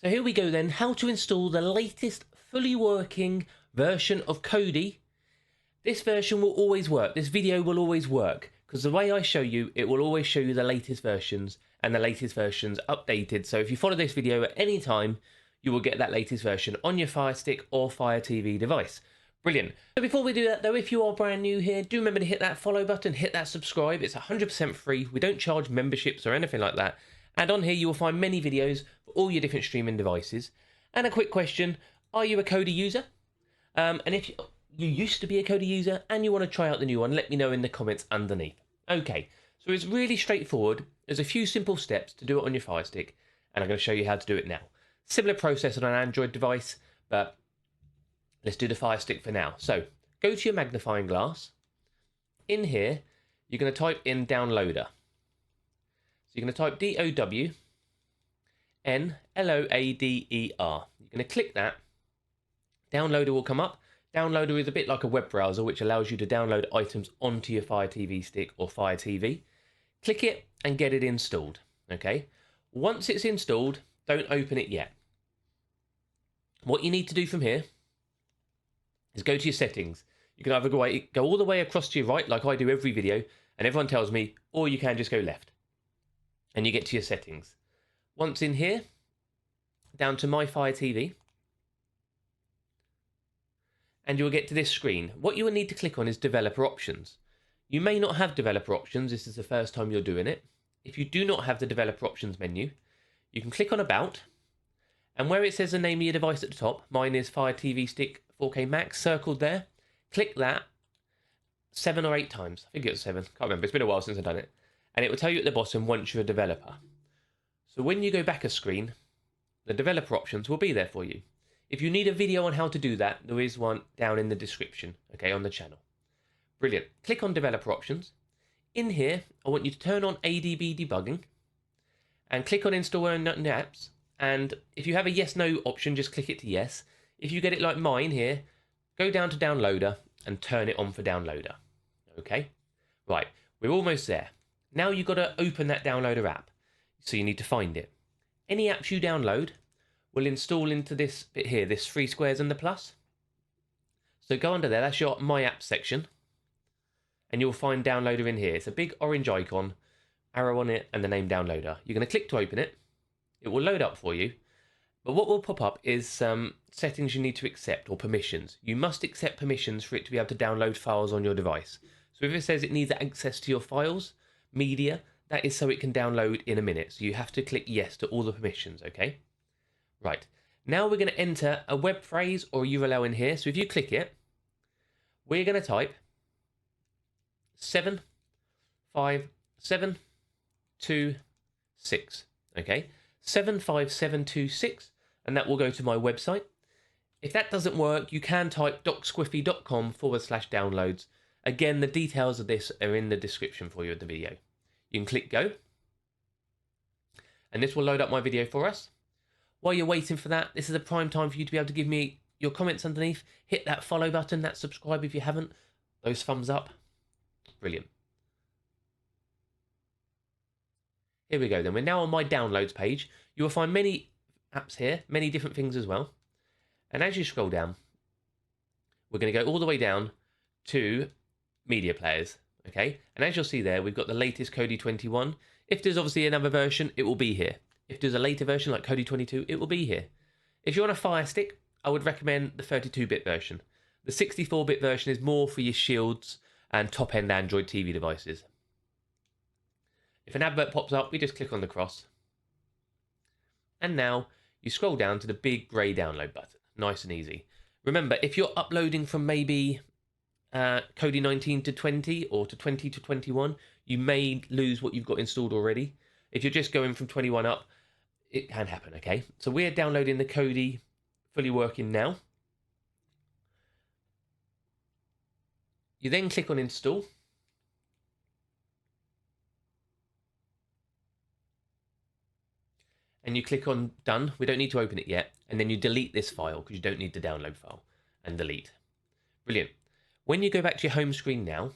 So here we go then, how to install the latest fully working version of Kodi. This version will always work, this video will always work, because the way I show you, it will always show you the latest versions and the latest versions updated. So if you follow this video at any time, you will get that latest version on your Fire Stick or Fire TV device. Brilliant. So before we do that though, if you are brand new here, do remember to hit that follow button, hit that subscribe. It's 100% free. We don't charge memberships or anything like that. And on here you will find many videos for all your different streaming devices. And a quick question, are you a Kodi user? And if you used to be a Kodi user and you want to try out the new one, let me know in the comments underneath. Okay, so it's really straightforward. There's a few simple steps to do it on your Fire Stick, and I'm going to show you how to do it now. Similar process on an Android device, but let's do the Fire Stick for now. So go to your magnifying glass. In here, you're going to type in downloader. So you're going to type DOWNLOADER. You're going to click that. Downloader will come up. Downloader is a bit like a web browser, which allows you to download items onto your Fire TV stick or Fire TV. Click it and get it installed. Okay. Once it's installed, don't open it yet. What you need to do from here is go to your settings. You can either go all the way across to your right, like I do every video, and everyone tells me, or you can just go left. And you get to your settings. Once in here, down to My Fire TV, and you'll get to this screen. What you will need to click on is developer options. You may not have developer options. This is the first time you're doing it. If you do not have the developer options menu, you can click on About, and where it says the name of your device at the top, mine is Fire TV Stick 4K Max, circled there, click that 7 or 8 times. I think it was 7, can't remember, it's been a while since I've done it. And it will tell you at the bottom once you're a developer. So when you go back a screen, the developer options will be there for you. If you need a video on how to do that, there is one down in the description, okay, on the channel. Brilliant. Click on developer options. In here, I want you to turn on ADB debugging and click on install and apps. And if you have a yes no option, just click it to yes. If you get it like mine here, go down to downloader and turn it on for downloader. Okay, right, we're almost there. Now you've got to open that downloader app. So you need to find it. Any apps you download will install into this bit here, this 3 squares and the plus. So go under there, that's your My Apps section. And you'll find downloader in here. It's a big orange icon, arrow on it, and the name downloader. You're going to click to open it. It will load up for you. But what will pop up is some settings you need to accept, or permissions. You must accept permissions for it to be able to download files on your device. So if it says it needs access to your files, media, that is so it can download in a minute. So you have to click yes to all the permissions, okay? Right, now we're going to enter a web phrase or URL in here. So if you click it, we're going to type 75726, okay? 75726, and that will go to my website. If that doesn't work, you can type docsquiffy.com/downloads. Again, the details of this are in the description for you of the video. You can click go, and this will load up my video for us. While you're waiting for that, this is a prime time for you to be able to give me your comments underneath. Hit that follow button, that subscribe if you haven't, those thumbs up. Brilliant. Here we go then. We're now on my downloads page. You will find many apps here, many different things as well. And as you scroll down, we're going to go all the way down to media players. Okay, and as you'll see there, we've got the latest Kodi 21. If there's obviously another version, it will be here. If there's a later version like Kodi 22, it will be here. If you're on a Fire Stick, I would recommend the 32-bit version. The 64-bit version is more for your shields and top-end Android TV devices. If an advert pops up, we just click on the cross. And now you scroll down to the big grey download button. Nice and easy. Remember, if you're uploading from maybe Kodi 19 to 20 or to 20 to 21, you may lose what you've got installed already. If you're just going from 21 up, it can happen, okay? So we're downloading the Kodi fully working now. You then click on install. And you click on done. We don't need to open it yet. And then you delete this file because you don't need the download file. And delete. Brilliant. When you go back to your home screen now,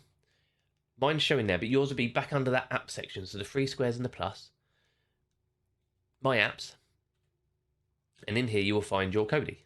mine's showing there, but yours will be back under that app section. So the 3 squares and the plus. My apps. And in here you will find your Kodi.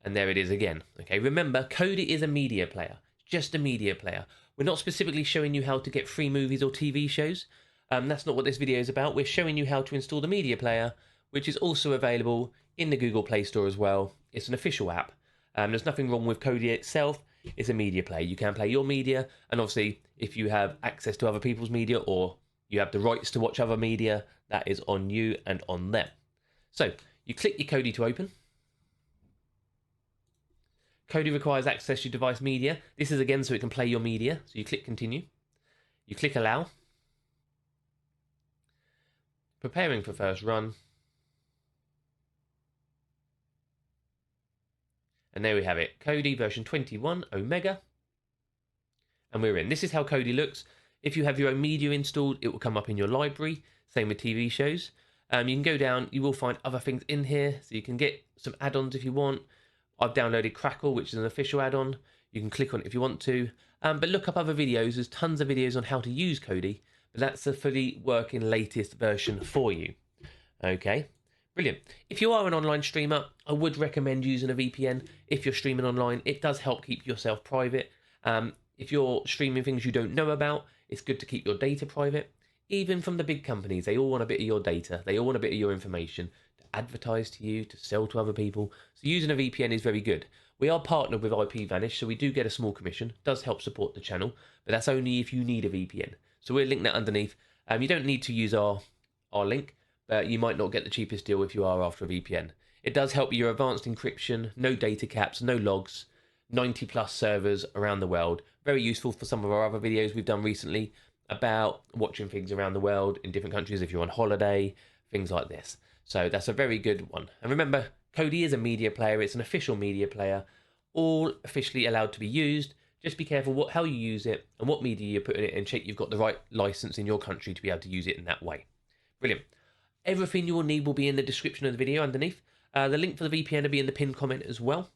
And there it is again. Okay, remember, Kodi is a media player, just a media player. We're not specifically showing you how to get free movies or TV shows. That's not what this video is about. We're showing you how to install the media player, which is also available in the Google Play Store as well. It's an official app. There's nothing wrong with Kodi itself. It's a media player. You can play your media, and obviously, if you have access to other people's media or you have the rights to watch other media, that is on you and on them. So, you click your Kodi to open. Kodi requires access to your device media. This is again so it can play your media. So you click continue. You click allow. Preparing for first run. And there we have it. Kodi version 21 Omega. And we're in. This is how Kodi looks. If you have your own media installed, it will come up in your library. Same with TV shows. You can go down. You will find other things in here. So you can get some add-ons if you want. I've downloaded Crackle, which is an official add-on. You can click on it if you want to. But look up other videos. There's tons of videos on how to use Kodi. But that's a fully working latest version for you. Okay, brilliant. If you are an online streamer, I would recommend using a VPN if you're streaming online. It does help keep yourself private. If you're streaming things you don't know about, it's good to keep your data private. Even from the big companies, they all want a bit of your data. They all want a bit of your information. Advertise to you, to sell to other people. So using a VPN is very good. We are partnered with IPVanish, so we do get a small commission. It does help support the channel, but that's only if you need a VPN. So we'll link that underneath. You don't need to use our link, but you might not get the cheapest deal if you are after a VPN. It does help your advanced encryption, no data caps, no logs, 90 plus servers around the world. Very useful for some of our other videos we've done recently about watching things around the world in different countries if you're on holiday, things like this. So that's a very good one. And remember, Kodi is a media player. It's an official media player, all officially allowed to be used. Just be careful how you use it and what media you put in it, and check you've got the right license in your country to be able to use it in that way. Brilliant. Everything you will need will be in the description of the video underneath. The link for the VPN will be in the pinned comment as well.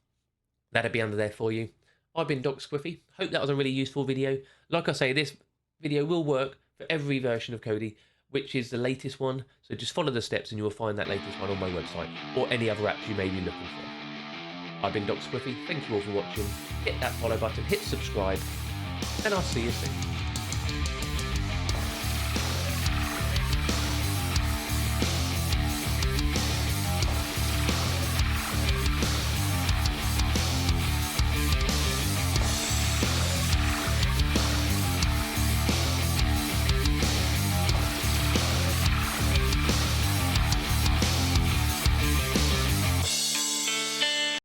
That'll be under there for you. I've been Doc Squiffy. Hope that was a really useful video. Like I say, this video will work for every version of Kodi, which is the latest one. So just follow the steps and you will find that latest one on my website or any other apps you may be looking for. I've been Doc Squiffy. Thank you all for watching. Hit that follow button, hit subscribe, and I'll see you soon.